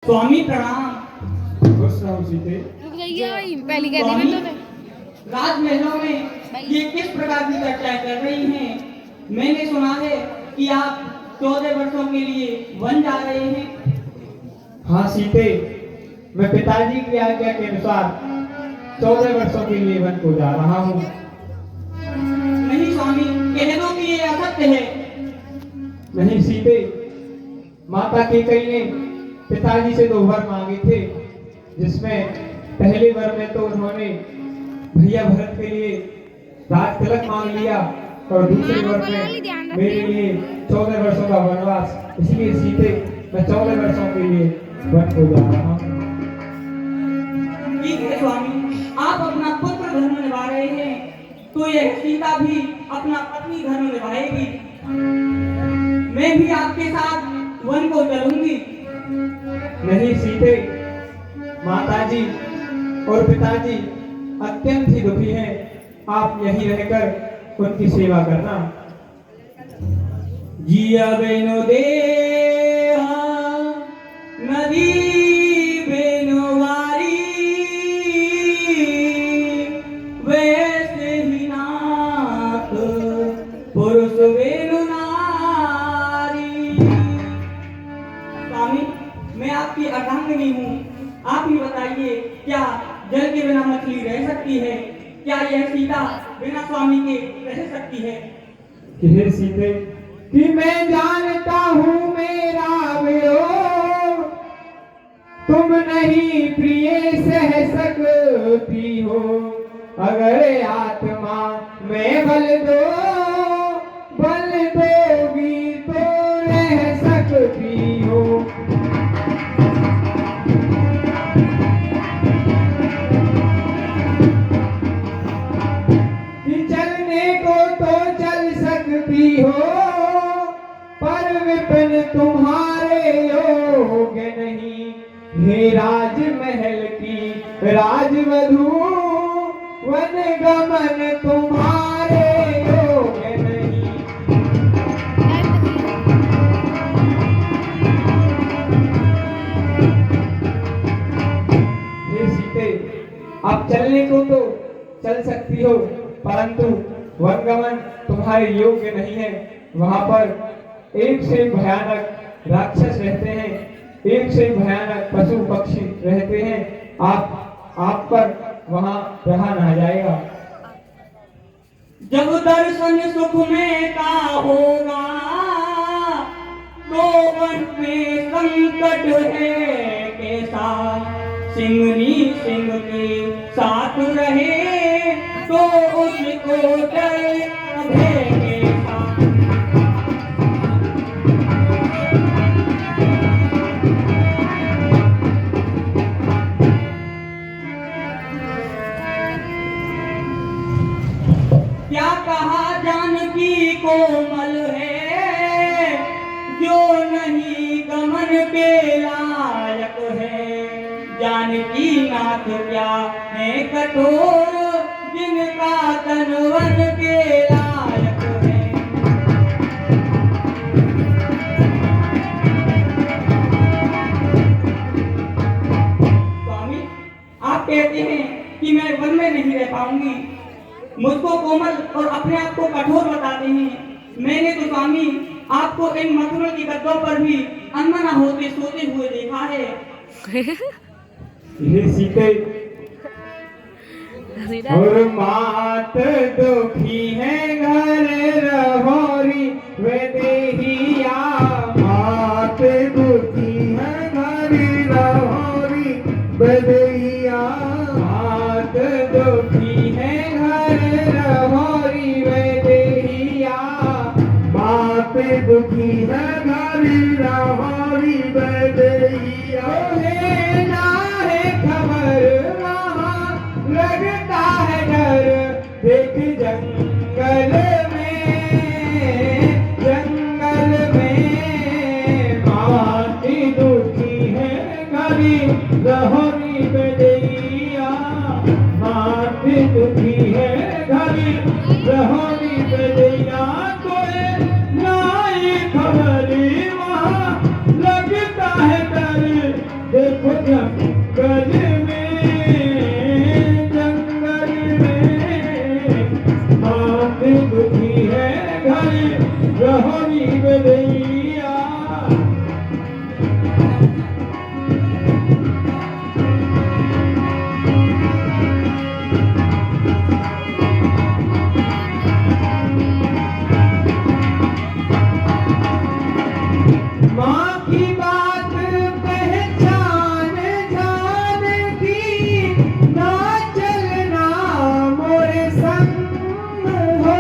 स्वामी प्रणाम। खुश रहो सीते। रुक जाइए भाई, पहली कह दी मैंने। राजमहलों में ये किस प्रकार की चर्चाएं कर रही हैं? मैंने सुना है कि आप 14 वर्षों के लिए वन जा रहे हैं। हाँ सीते, मैं पिताजी की आज्ञा के अनुसार 14 वर्षों के लिए वन को जा रहा हूँ। नहीं स्वामी, कह दो कि ये असत्य है। नहीं सीते, माता केकई ने पिताजी से 2 वर मांगे थे, जिसमें पहले वर में तो उन्होंने भैया भरत के लिए राज तिलक मांग लिया और दूसरे वर में मेरे लिए 14 वर्षों का वनवास। इसलिए सीते, मैं 14 वर्षों के लिए वन को जा रहा हूँ। ठीक है स्वामी, आप अपना पुत्र धर्म निभा रहे हैं तो यह सीता भी अपना पत्नी धर्म निभाएगी। मैं भी आपके साथ वन को चलूंगी। नहीं सीते, माताजी और पिताजी अत्यंत ही दुखी हैं। आप यहीं रहकर उनकी सेवा करना। जिया बेनो दे नदी बेनो वारी, वैसे ही नाथ पुरुष बेनो नारी। स्वामी, मैं आपकी अर्धांगिनी हूँ। आप ही बताइए, क्या जल के बिना मछली रह सकती है? क्या यह सीता बिना स्वामी के रह सकती है? कि हे सीते, कि मैं जानता हूँ मेरा वियोग तुम नहीं प्रिय सह सकती हो। अगर आत्मा में बल दोगी तो रह सकती हो। हो पर विपिन तुम्हारे योग्य नहीं। हे राजमहल की राजवधू, वन गमन तुम्हारे योग्य नहीं। हे सीते, आप चलने को तो चल सकती हो, परंतु वन गमन तुम्हारे योग्य नहीं है। वहां पर एक से भयानक राक्षस रहते हैं, एक से भयानक पशु पक्षी रहते हैं। आप पर वहां रहा ना जाएगा। जब दर्शन सुख में का होगा तो वन में संकट है कैसा। सिंगनी सिंह के साथ रहे तो उसको डर है कैसा। क्या कहा जानकी कोमल है, जो नहीं गमन के लायक है। जानकी नाथ क्या है कठोर, जिनका तन वन के लायक है। स्वामी, आप कहते हैं कि मैं वन में नहीं रह पाऊंगी, मुझको कोमल और अपने आप को कठोर बताते हैं। मैंने तो स्वामी आपको इन मथुरा की गद्दों पर भी अनमना होते सोते हुए देखा है। ये सीते, और मात दुखी है घर रहोरी वे देहिया। मात दुखी है घर रहोरी वे देहिया। मात दुखी है घर रहोरी वे देहिया। मात दुखी है घर रहोरी वे देहिया। लगता है डर देख जंगल में माटी दुखी है गरी रहोरी बेदैया। माटी दुखी है गरी रहोरी बेदैया। कोई नाई खबरी वहाँ लगता है डर देखो जंगल में मात दुखी है घर रहोरी बदैया। माँ की बात पहचान जान की ना चलना मोरे संग हो।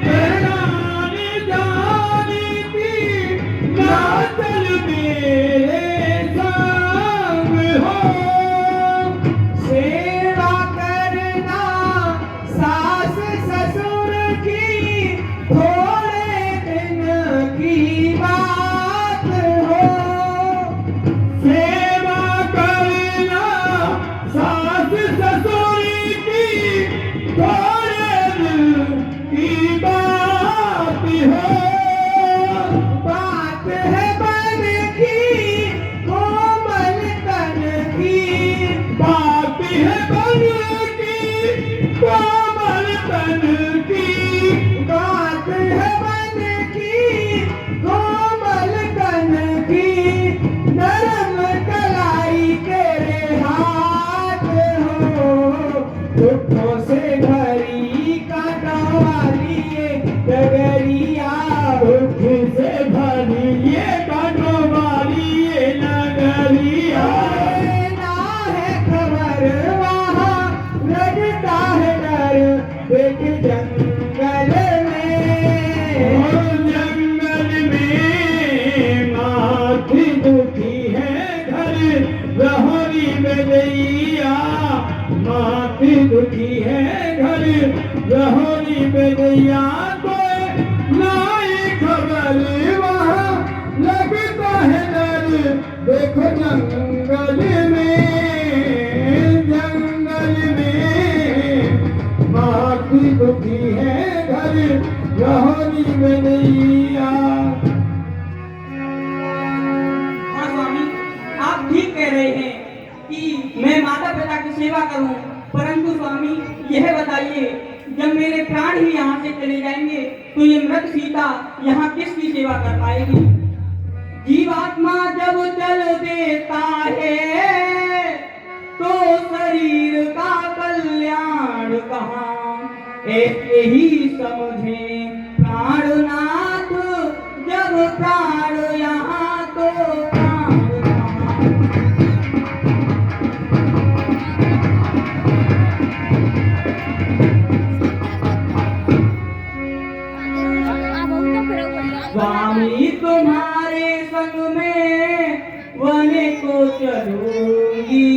पहचान जान की ना चल मेरे संग हो। सेवा करना सास ससुर की थोड़े दिन की बात हो। सेवा करना सास ससुर की थोड़े दिन की बात हो। बात है बन की कोमल तन की। बात है बन की कोमल तन की। बात है बन की कोमल तन की। नरम कलाई तेरे हाथ हो। दुखों से भरी कांटों वाली ये डगरिया। दुख से भरी ये कांटों वाली ये नगरिया। ना है खबर वहाँ लगता है डर देख जंगल में। जंगल में माथी दुखी है घर रहोरी बदैया। माथी दुखी है घर रहोरी बदैया। कोई लाई खबर वहाँ लगता है डर देखो जंगल में। जंगल में माथी दुखी है घर रहोरी बदैया। हाँ स्वामी, आप ठीक कह रहे हैं कि मैं माता पिता की सेवा करूं, परंतु स्वामी यह बताइए, जब मेरे प्राण ही यहाँ से चले जाएंगे तो ये मृत सीता यहाँ किसकी सेवा कर पाएगी? जीवात्मा जब चल देता है तो शरीर का कल्याण कहाँ? ऐसे ही समझे प्राणनाथ, जब प्राण यहाँ तो प्राण कहाँ? स्वामी तुम्हारे संग में वन को चलूंगी।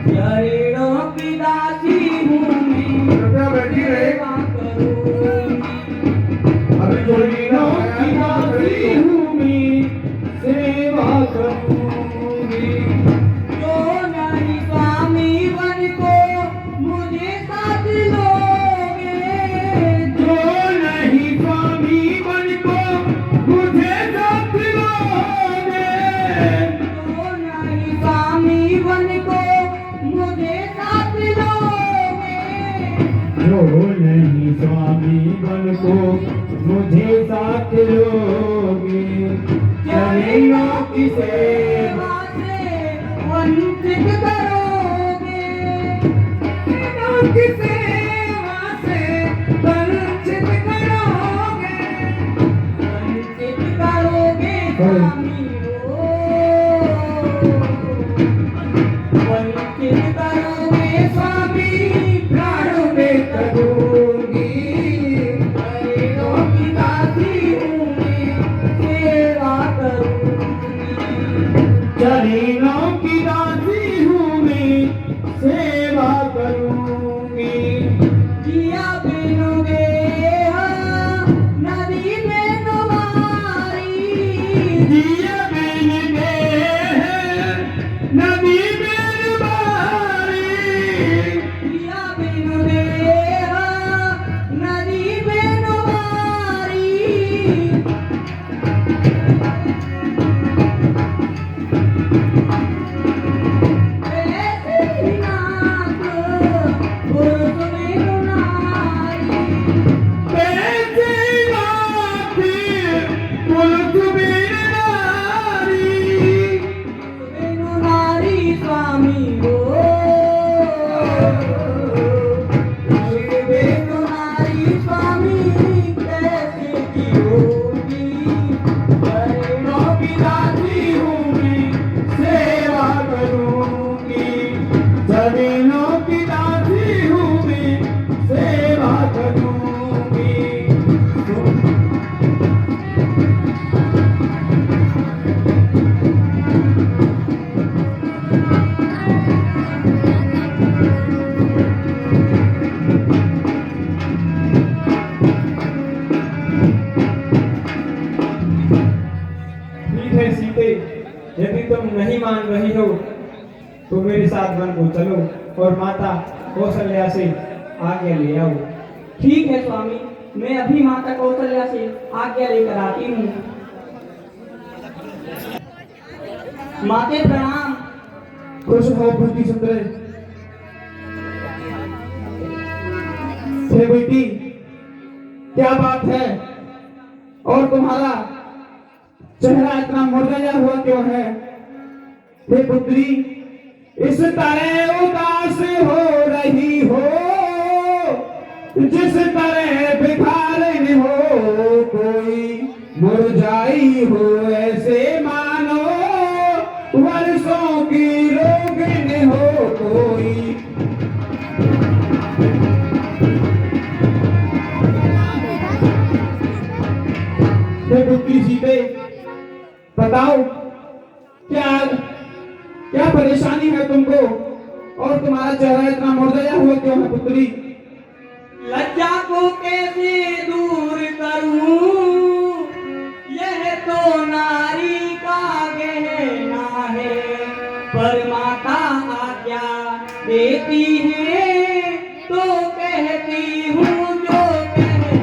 चरणों की दासी हूँ मैं, सेवा करूंगी। चरणों की दासी हूँ मैं, सेवा करूंगी। जो नहीं स्वामी वन को मुझे साथ लोगे। जो नहीं स्वामी वन को मुझे साथ लोगे। जो नहीं स्वामी वन को मुझे साथ लोगे। जो नहीं स्वामी बन को मुझे साथ लोगे। चरणों की सेवा से वंचित करोगे। चरणों की सेवा से वंचित करोगे। वंचित करोगे स्वामी हो। वंचित करोगे स्वामी, प्राणों में करूंगी। चरणों की दासी हूँ मैं, सेवा करूंगी। चरणों की दासी हूँ मैं, सेवा करूंगी। जिया बिनोगे हाँ, नदी में तुम्हारी। जिया बिन गए नदी में बारी। जिया बिनोगे हाँ, नदी में तुम्हारी। सुखबीर नारी, वेणु नारी स्वामी हो, वेणु नारी स्वामी कैसे की होगी, चरणों की दासी हूँ मैं, सेवा करूंगी। जमीनों की दासी हूँ मैं, सेवा करूंगी। ठीक है सीते, यदि तुम नहीं मान रही हो तो मेरे साथ वन को चलो और माता कौशल्या से आज्ञा ले आओ। ठीक है स्वामी, मैं अभी माता कौशल्या से आज्ञा लेकर आती हूँ। माते प्रणाम। खुश हो बुद्धि सुंदर। हे बेटी, क्या बात है? और तुम्हारा चेहरा इतना मुरझाया हुआ क्यों है? हे पुत्री, इस तरह उदास हो रही हो, जिस तरह भिखारिन हो कोई मुरझाई हो, ऐसे मानो वर्षों की रोगिन हो कोई। हे पुत्री सीते, बताओ क्या क्या परेशानी है तुमको और तुम्हारा चेहरा इतना मुरझाया हुआ क्यों है पुत्री? लज्जा को कैसे दूर करूं, यह तो नारी का गहना है, पर माता आज्ञा देती है तो कहती हूँ जो कहना है।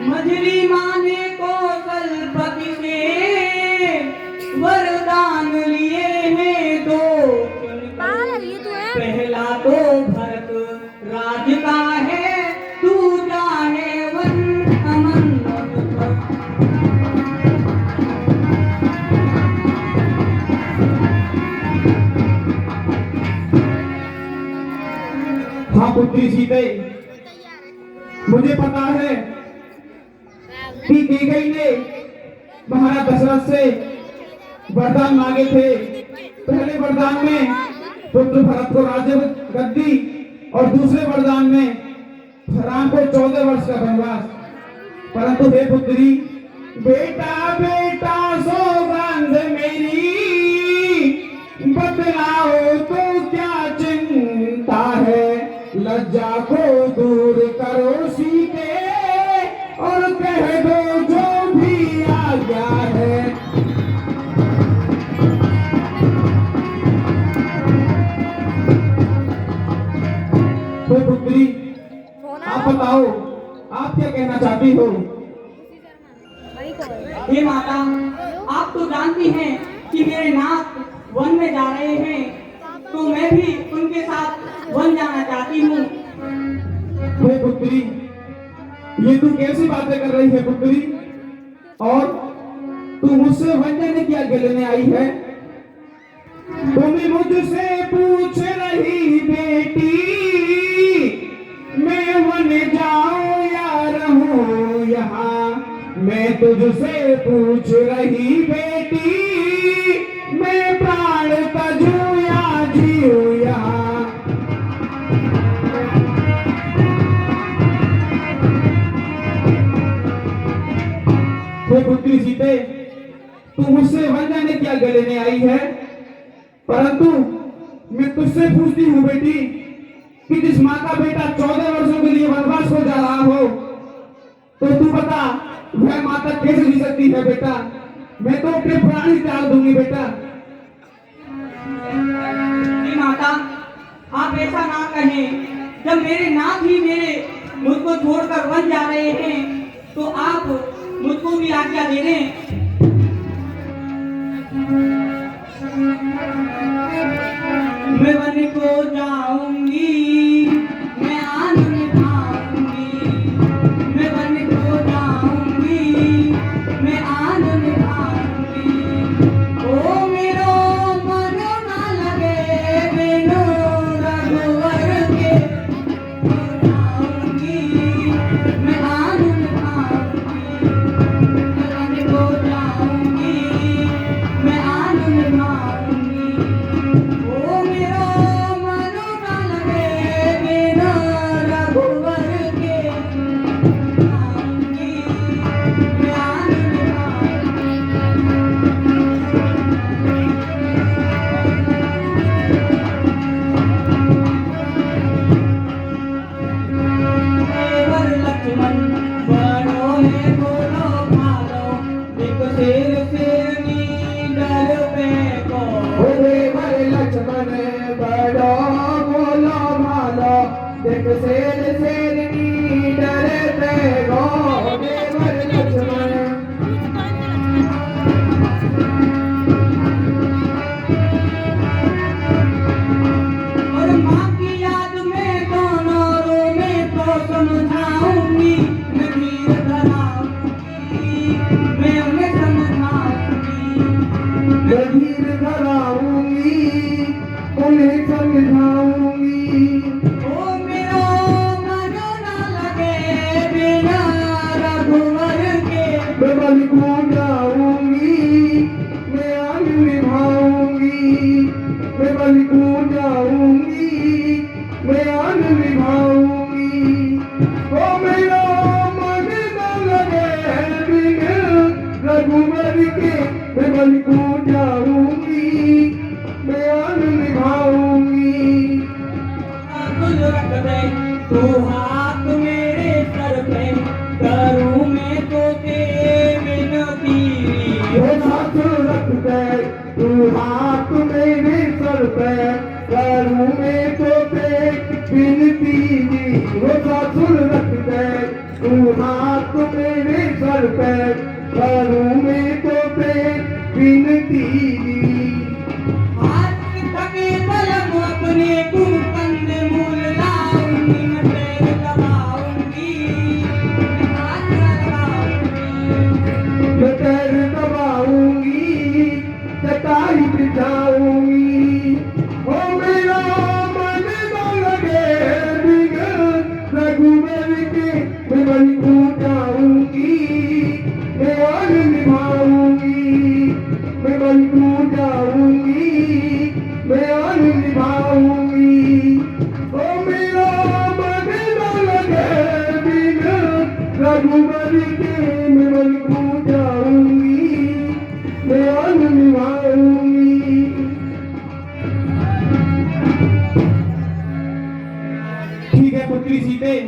मझली माने कौशलपति से वरदान लिए हैं दो चुनकर, पहला तो भरत राज का है, दूसरा है वन अमन मधुकर। हाँ पुत्री सीते, मुझे पता है कि कैकेयी ने महाराज दशरथ से वरदान मांगे थे। पहले वरदान में पुत्र भरत को राज्य गद्दी और दूसरे वरदान में राम को 14 वर्ष का वनवास। परंतु हे पुत्री, बेटा बेटा सौगंध मेरी, बतलाओ तो क्या चिंता है, लज्जा को दूर करो सीते और कह दो जो भी आज्ञा है। तो पुत्री, आप बताओ, आप क्या कहना चाहती हो? हे माता, आप तो जानती हैं कि मेरे नाथ वन में जा रहे हैं, तो मैं भी उनके साथ वन जाना चाहती हूँ। हे पुत्री, ये तू कैसी बातें कर रही है पुत्री? और तू मुझसे वन जाने की आज्ञा लेने आई है? तुम्हें मुझसे पूछ रही बेटी, मैं वन जाऊं या रहूं यहाँ? मैं तुझसे पूछ रही बेटी, मैं प्राण तजूं या जीऊं यहाँ? पुत्री सीते, तू मुझसे वन जाने की आज्ञा लेने आई है, परंतु मैं तुझसे पूछती हूँ बेटी कि जिस माँ का बेटा 14 वर्षों के लिए वनवास हो जा रहा हो, तो तू बता वह माता कैसे जी सकती है बेटा? मैं तो अपने प्राण ही त्याग दूंगी बेटा। हे माता, आप ऐसा ना कहें। जब मेरे नाथ ही मुझको छोड़कर वन जा रहे हैं, तो आप मुझको भी आज्ञा दे दें। मैं वन को जाऊंगी एक शेर शेरनी डरते गो देवर लक्ष्मण। और माँ की याद में दोनों रो में तो समझाऊंगी, मैं धीर धराऊंगी, मैं उन्हें समझाऊंगी। मैं धीर धराऊंगी उन्हें समझाऊंगी। ओ मेरा मन ना लगे बिना रघुवर के, मैं बल को जाऊंगी मैं आग निभाऊंगी। मैं बल को जाऊंगी मैं आग निभाऊंगी। ओ मेरा मन न लगे बिना रघुवर के, मैं बल को जाऊंगी मैं आग निभाऊंगी। तुझ रख दे तू हाथ मेरे सर पे, करूँ मैं तो तेरे विनती। वो साथ रख दे तू हाथ मेरे सर पे, करूँ मैं तो विनती। वो साथ रख दे तू हाथ मेरे सर पे, करूँ मैं तो विनती। हाथ थके बलम अपने को कंधे मूल लाऊंगी, मैं पैर दबाऊंगी, मैं हाथ लगाऊंगी। मैं पैर दबाऊंगी चटाई बिछाऊंगी। ओ मेरा मन न लगे बिना रघुवर के, मैं बल को जाऊंगी मैं आग निभाऊंगी। मैं बल को जाऊंगी मैं आग निभाऊंगी। ओ मेरा मन न लगे बिना रघुवर के, मैं बल को जाऊंगी मैं आग निभाऊंगी। ठीक है पुत्री सीते,